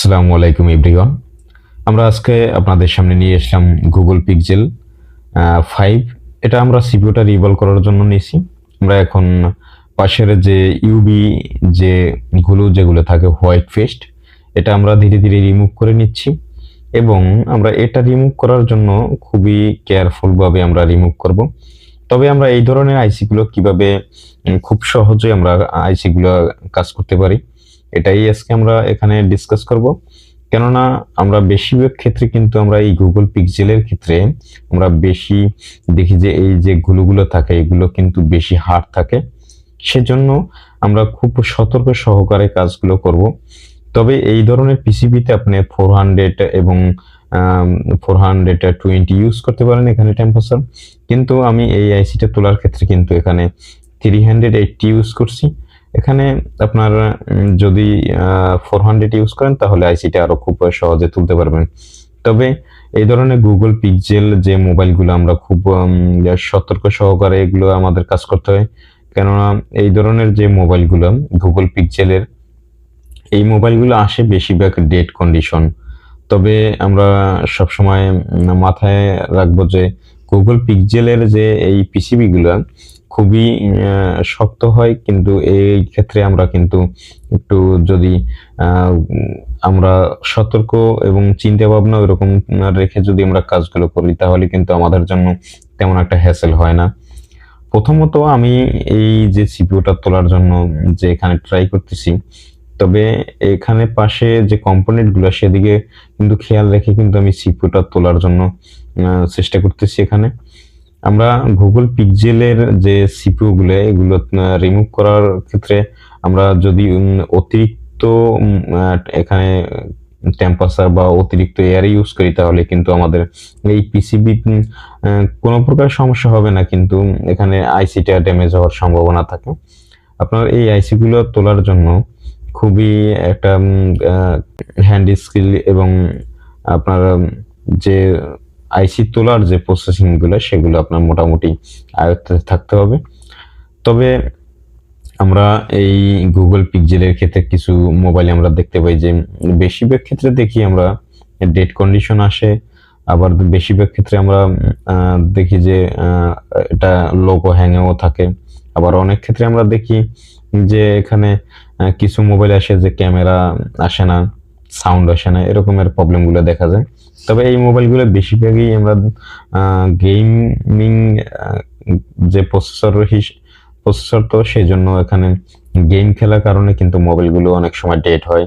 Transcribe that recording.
আসসালামু আলাইকুম এভরিওয়ান। আমরা আজকে আপনাদের সামনে নিয়ে আসলাম গুগল পিক্সেল 5। এটা আমরা সিপিইউটা রিভলভ করার জন্য নিয়েছি। আমরা এখন পাশের যে ইউবি যে যেগুলো থাকে হোয়াইট ফেস্ট, এটা আমরা ধীরে ধীরে রিমুভ করে নিচ্ছি এবং আমরা এটা রিমুভ করার জন্য খুবই কেয়ারফুল ভাবে আমরা রিমুভ করব। তবে আমরা এই ধরনের আইসিগুলো কিভাবে খুব সহজে আমরা আইসিগুলো কাজ করতে পারি, এটাই আজকে আমরা এখানে ডিসকাস করব। কেননা আমরা বেশিরভাগ ক্ষেত্রে কিন্তু আমরা এই গুগল পিক্সেলের ক্ষেত্রে আমরা বেশি দেখি যে এই যে গুলো থাকে এগুলো কিন্তু বেশি হার্ড থাকে, সেজন্য আমরা খুব সতর্ক সহকারে কাজগুলো করব। তবে এই ধরনের পিসিবিতে আপনি 400 এবং 420 ইউজ করতে পারেন এখানে টেম্পারেচার, কিন্তু আমি এই আইসিটা তোলার ক্ষেত্রে কিন্তু এখানে 380 ইউজ করছি। এখানে আপনার যদি 400 ইউজ করেন তাহলে আইসিটা আরো খুব সহজে তুলতে পারবেন। তবে এই ধরনের গুগল পিক্সেল যে মোবাইলগুলো আমরা খুব সতর্ক সহকারে এগুলো আমাদের কাজ করতে হয়, কেননা এই ধরনের যে মোবাইলগুলো গুগল পিক্সেলের এই মোবাইলগুলো আসে বেশিরভাগ ডেড কন্ডিশন। তবে আমরা সবসময় মাথায় রাখবো যে গুগল পিক্সেলের যে এই পিসিবিগুলো খুবই শক্ত হয়, কিন্তু এই ক্ষেত্রে আমরা কিন্তু একটু যদি আমরা সতর্ক এবং চিন্তা ভাবনা এরকম রেখে যদি আমরা কাজগুলো করি তাহলে কিন্তু আমাদের জন্য তেমন একটা হ্যাসেল হয় না। প্রথমত আমি এই যে সিপিইউটা তোলার জন্য যে এখানে ট্রাই করতেছি, তবে এখানে পাশে যে কম্পোনেন্ট গুলো সেদিকে কিন্তু খেয়াল রেখে কিন্তু আমি সিপিইউটা তোলার জন্য চেষ্টা করতেছি। এখানে আমরা গুগল পিক্সেলের যে সিপিইউ গুলো এগুলো রিমুভ করার ক্ষেত্রে আমরা যদি অতিরিক্ত এখানে টেম্পারেচার বা অতিরিক্ত এয়ার ইউজ করি তাহলে কিন্তু আমাদের এই পিসিবি কোনো প্রকার সমস্যা হবে না, কিন্তু এখানে আইসিটা ড্যামেজ হওয়ার সম্ভাবনা থাকে। আপনার এই আইসি গুলো তোলার জন্য খুবই একটা হ্যান্ড স্কিল এবং আপনার যে আইসি তোলার যে প্রসেসিং গুলো সেগুলো আপনার মোটামুটি আয়ত্তে থাকতে হবে। তবে আমরা এই গুগল পিক্সেলের ক্ষেত্রে কিছু মোবাইলে আমরা দেখতে পাই যে বেশিরভাগ ক্ষেত্রে দেখি আমরা ডেড কন্ডিশন আসে, আবার বেশিরভাগ ক্ষেত্রে আমরা দেখি যে এটা লোগো হ্যাংও থাকে। আবার অনেক ক্ষেত্রে আমরা দেখি যে এখানে কিছু মোবাইল আসে যে ক্যামেরা আসে না, সাউন্ড আসে না, এরকমের প্রবলেমগুলো দেখা যায়। তবে এই মোবাইলগুলো বেশিরভাগই আমরা গেমিং যে প্রসেসর তো সেই জন্য এখানে গেম খেলার কারণে কিন্তু মোবাইলগুলো অনেক সময় ডেড হয়।